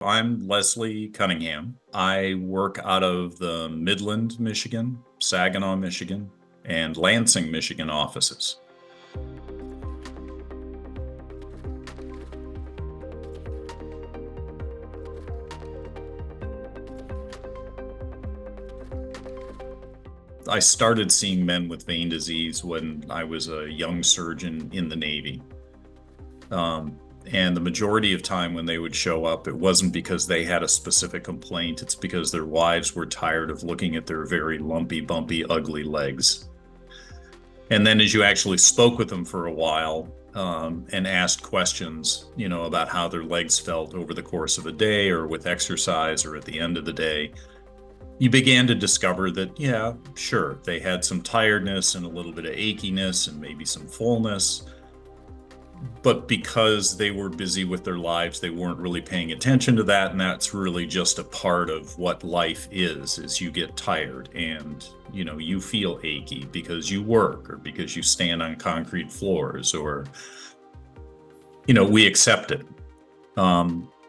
I'm Leslie Cunningham. I work out of the Midland, Michigan, Saginaw, Michigan, and Lansing, Michigan offices. I started seeing men with vein disease when I was a young surgeon in the Navy. And the majority of time when they would show up, it wasn't because they had a specific complaint. It's because their wives were tired of looking at their very lumpy, bumpy, ugly legs. And then as you actually spoke with them for a while, and asked questions, about how their legs felt over the course of a day or with exercise or at the end of the day, you began to discover that, yeah, sure, they had some tiredness and a little bit of achiness and maybe some fullness. But because they were busy with their lives, they weren't really paying attention to that. And that's really just a part of what life is you get tired and, you feel achy because you work or because you stand on concrete floors or, we accept it.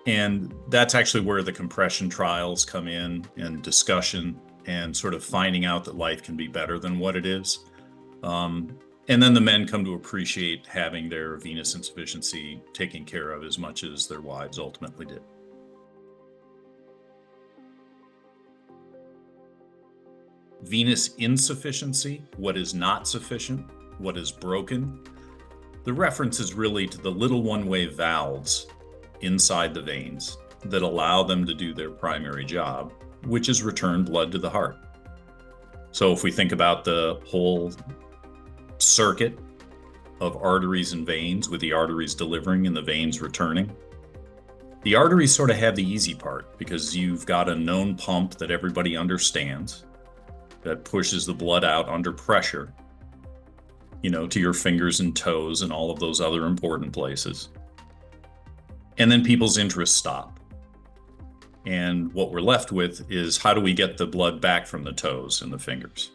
And that's actually where the compression trials come in and discussion and sort of finding out that life can be better than what it is. And then the men come to appreciate having their venous insufficiency taken care of as much as their wives ultimately did. Venous insufficiency, what is not sufficient, what is broken. The reference is really to the little one-way valves inside the veins that allow them to do their primary job, which is return blood to the heart. So if we think about the whole circuit of arteries and veins, with the arteries delivering and the veins returning, the arteries sort of have the easy part because you've got a known pump that everybody understands that pushes the blood out under pressure, to your fingers and toes and all of those other important places. And then people's interests stop. And what we're left with is, how do we get the blood back from the toes and the fingers?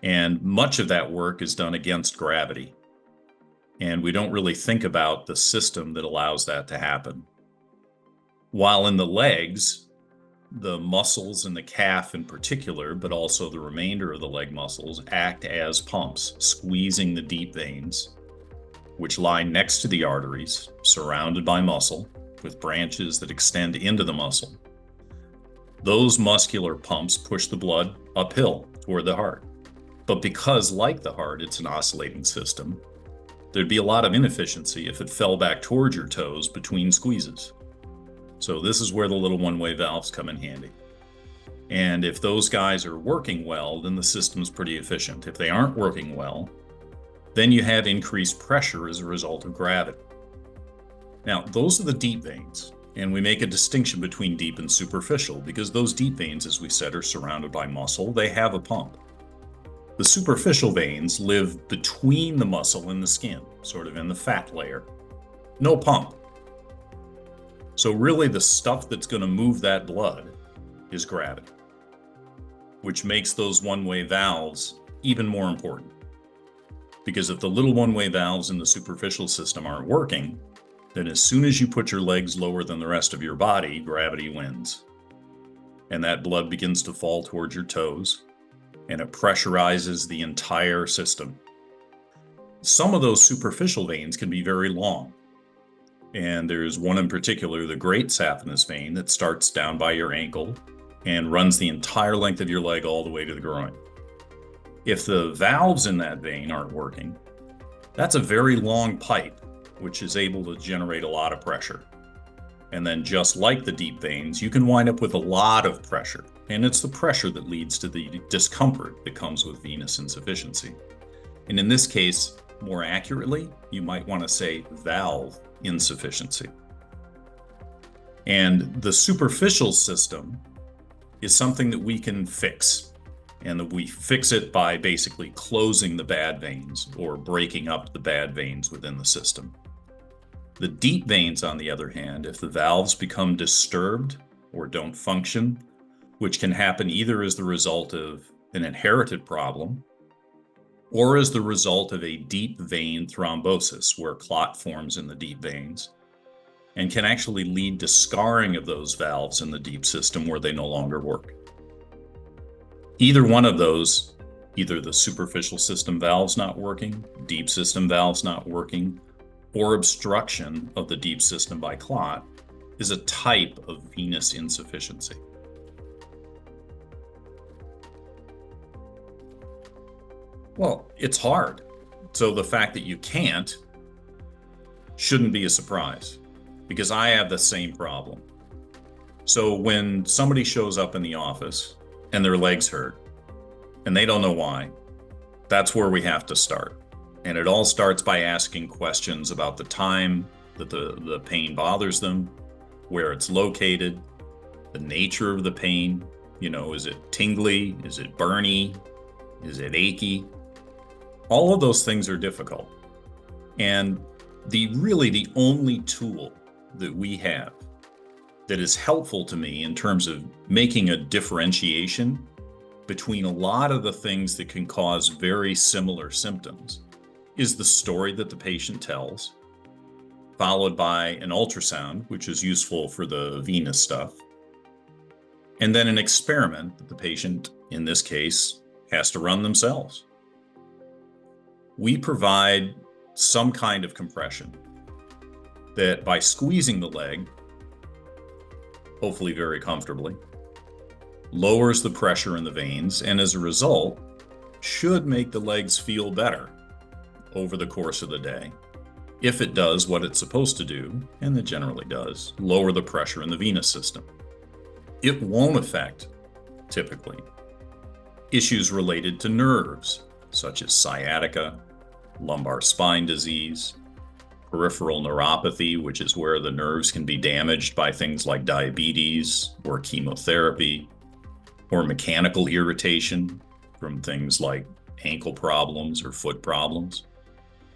And much of that work is done against gravity. And we don't really think about the system that allows that to happen. While in the legs, the muscles in the calf in particular, but also the remainder of the leg muscles, act as pumps, squeezing the deep veins, which lie next to the arteries, surrounded by muscle, with branches that extend into the muscle. Those muscular pumps push the blood uphill toward the heart. But because, like the heart, it's an oscillating system, there'd be a lot of inefficiency if it fell back towards your toes between squeezes. So this is where the little one-way valves come in handy. And if those guys are working well, then the system's pretty efficient. If they aren't working well, then you have increased pressure as a result of gravity. Now, those are the deep veins, and we make a distinction between deep and superficial because those deep veins, as we said, are surrounded by muscle. They have a pump. The superficial veins live between the muscle and the skin, sort of in the fat layer. No pump. So really the stuff that's going to move that blood is gravity, which makes those one-way valves even more important. Because if the little one-way valves in the superficial system aren't working, then as soon as you put your legs lower than the rest of your body, gravity wins. And that blood begins to fall towards your toes, and it pressurizes the entire system. Some of those superficial veins can be very long. And there's one in particular, the great saphenous vein, that starts down by your ankle and runs the entire length of your leg all the way to the groin. If the valves in that vein aren't working, that's a very long pipe, which is able to generate a lot of pressure. And then just like the deep veins, you can wind up with a lot of pressure. And it's the pressure that leads to the discomfort that comes with venous insufficiency. And in this case, more accurately, you might want to say valve insufficiency. And the superficial system is something that we can fix. And that we fix it by basically closing the bad veins or breaking up the bad veins within the system. The deep veins, on the other hand, if the valves become disturbed or don't function, which can happen either as the result of an inherited problem or as the result of a deep vein thrombosis where clot forms in the deep veins, and can actually lead to scarring of those valves in the deep system where they no longer work. Either one of those, either the superficial system valves not working, deep system valves not working, or obstruction of the deep system by clot, is a type of venous insufficiency. Well, it's hard. So the fact that you can't shouldn't be a surprise, because I have the same problem. So when somebody shows up in the office and their legs hurt and they don't know why, that's where we have to start. And it all starts by asking questions about the time that the pain bothers them, where it's located, the nature of the pain. Is it tingly? Is it burny? Is it achy? All of those things are difficult. And the only tool that we have that is helpful to me in terms of making a differentiation between a lot of the things that can cause very similar symptoms is the story that the patient tells, followed by an ultrasound, which is useful for the venous stuff, and then an experiment that the patient, in this case, has to run themselves. We provide some kind of compression that, by squeezing the leg, hopefully very comfortably, lowers the pressure in the veins, and as a result, should make the legs feel better over the course of the day. If it does what it's supposed to do, and it generally does, lower the pressure in the venous system. It won't affect, typically, issues related to nerves, such as sciatica, lumbar spine disease, peripheral neuropathy, which is where the nerves can be damaged by things like diabetes or chemotherapy, or mechanical irritation from things like ankle problems or foot problems.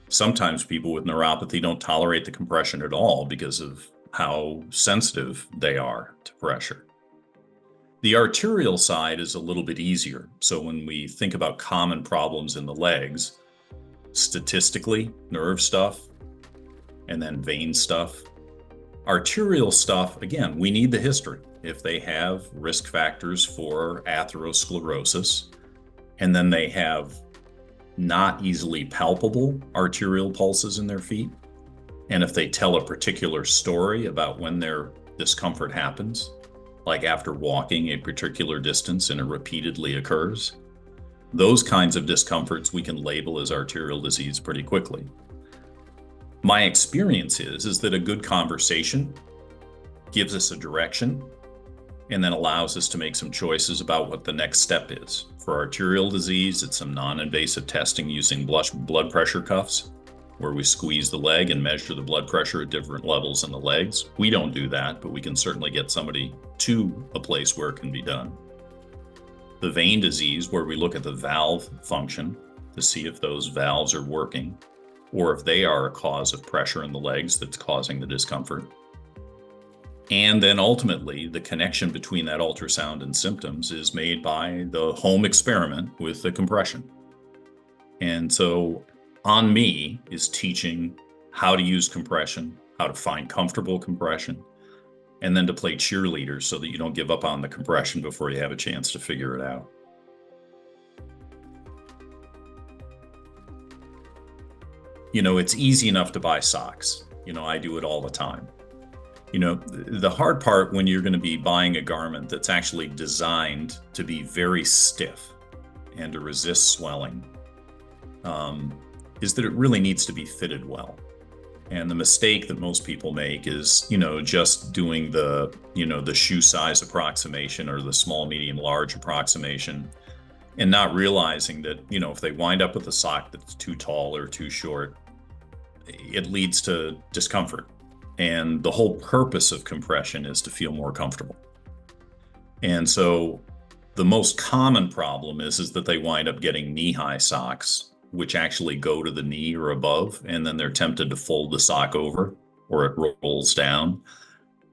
Sometimes people with neuropathy don't tolerate the compression at all because of how sensitive they are to pressure. The arterial side is a little bit easier. So when we think about common problems in the legs, statistically, nerve stuff, and then vein stuff. Arterial stuff, again, we need the history. If they have risk factors for atherosclerosis, and then they have not easily palpable arterial pulses in their feet, and if they tell a particular story about when their discomfort happens, like after walking a particular distance and it repeatedly occurs, those kinds of discomforts we can label as arterial disease pretty quickly. My experience is that a good conversation gives us a direction and then allows us to make some choices about what the next step is. For arterial disease, it's some non-invasive testing using blood pressure cuffs, where we squeeze the leg and measure the blood pressure at different levels in the legs. We don't do that, but we can certainly get somebody to a place where it can be done. The vein disease, where we look at the valve function to see if those valves are working, or if they are a cause of pressure in the legs that's causing the discomfort. And then ultimately, the connection between that ultrasound and symptoms is made by the home experiment with the compression. And so on me is teaching how to use compression, how to find comfortable compression, and then to play cheerleader so that you don't give up on the compression before you have a chance to figure it out. It's easy enough to buy socks. I do it all the time. The hard part when you're going to be buying a garment that's actually designed to be very stiff and to resist swelling is that it really needs to be fitted well. And the mistake that most people make is, just doing the shoe size approximation or the small, medium, large approximation, and not realizing that, if they wind up with a sock that's too tall or too short, it leads to discomfort. And the whole purpose of compression is to feel more comfortable. And so the most common problem is that they wind up getting knee-high socks, which actually go to the knee or above, and then they're tempted to fold the sock over, or it rolls down,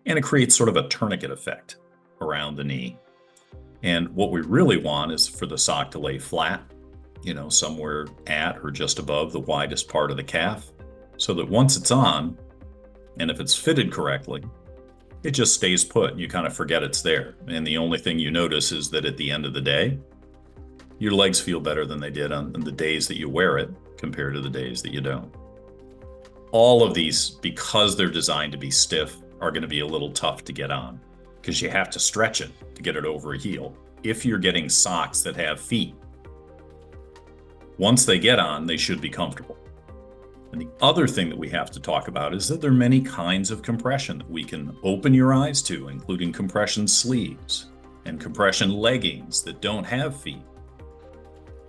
and it creates sort of a tourniquet effect around the knee. And what we really want is for the sock to lay flat, somewhere at or just above the widest part of the calf, so that once it's on, And if it's fitted correctly, it just stays put. You kind of forget it's there. And the only thing you notice is that at the end of the day, your legs feel better than they did on the days that you wear it compared to the days that you don't. All of these, because they're designed to be stiff, are going to be a little tough to get on because you have to stretch it to get it over a heel. If you're getting socks that have feet, once they get on, they should be comfortable. And the other thing that we have to talk about is that there are many kinds of compression that we can open your eyes to, including compression sleeves and compression leggings that don't have feet.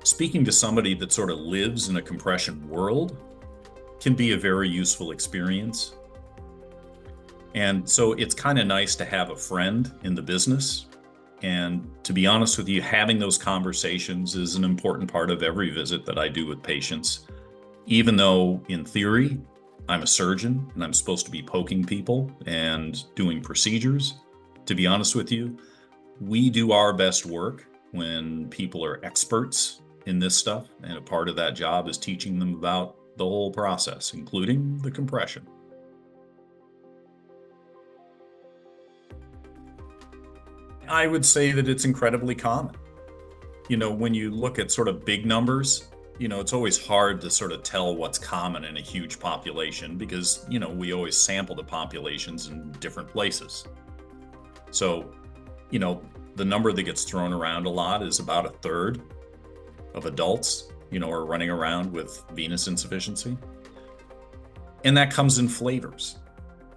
Speaking to somebody that sort of lives in a compression world can be a very useful experience. And so it's kind of nice to have a friend in the business. And to be honest with you, having those conversations is an important part of every visit that I do with patients. Even though in theory, I'm a surgeon and I'm supposed to be poking people and doing procedures, to be honest with you, we do our best work when people are experts in this stuff. And a part of that job is teaching them about the whole process, including the compression. I would say that it's incredibly common. When you look at sort of big numbers, it's always hard to sort of tell what's common in a huge population because, we always sample the populations in different places. So, the number that gets thrown around a lot is about a third of adults, are running around with venous insufficiency. And that comes in flavors.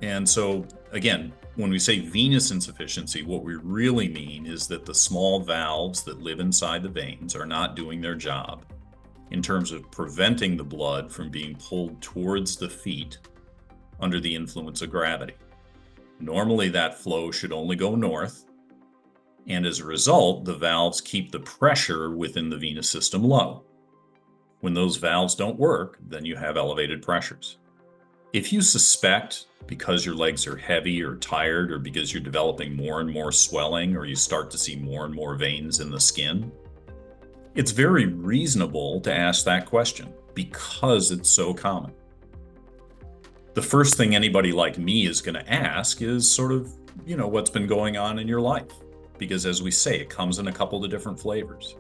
And so, again, when we say venous insufficiency, what we really mean is that the small valves that live inside the veins are not doing their job in terms of preventing the blood from being pulled towards the feet under the influence of gravity. Normally, that flow should only go north. And as a result, the valves keep the pressure within the venous system low. When those valves don't work, then you have elevated pressures. If you suspect because your legs are heavy or tired or because you're developing more and more swelling or you start to see more and more veins in the skin, it's very reasonable to ask that question because it's so common. The first thing anybody like me is going to ask is sort of, what's been going on in your life? Because as we say, it comes in a couple of different flavors.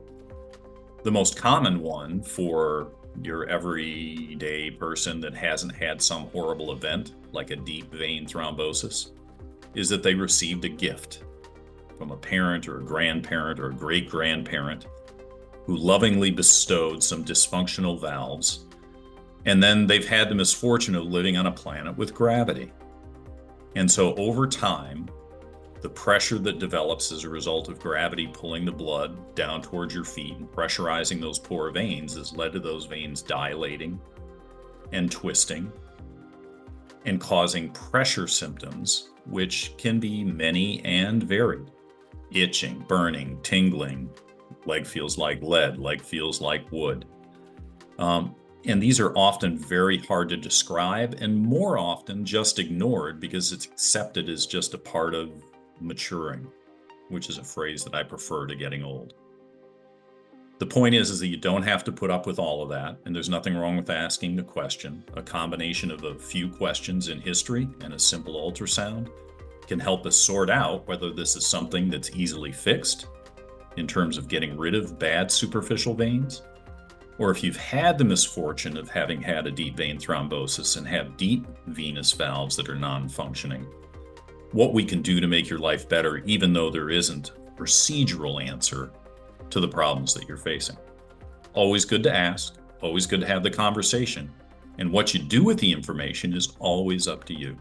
The most common one for your everyday person that hasn't had some horrible event, like a deep vein thrombosis, is that they received a gift from a parent or a grandparent or a great-grandparent who lovingly bestowed some dysfunctional valves, and then they've had the misfortune of living on a planet with gravity. And so over time, the pressure that develops as a result of gravity pulling the blood down towards your feet and pressurizing those poor veins has led to those veins dilating and twisting and causing pressure symptoms, which can be many and varied. Itching, burning, tingling, leg feels like lead, leg feels like wood. And these are often very hard to describe and more often just ignored because it's accepted as just a part of maturing, which is a phrase that I prefer to getting old. The point is that you don't have to put up with all of that, and there's nothing wrong with asking the question. A combination of a few questions in history and a simple ultrasound can help us sort out whether this is something that's easily fixed in terms of getting rid of bad superficial veins, or if you've had the misfortune of having had a deep vein thrombosis and have deep venous valves that are non-functioning, what we can do to make your life better, even though there isn't a procedural answer to the problems that you're facing. Always good to ask, always good to have the conversation, and what you do with the information is always up to you.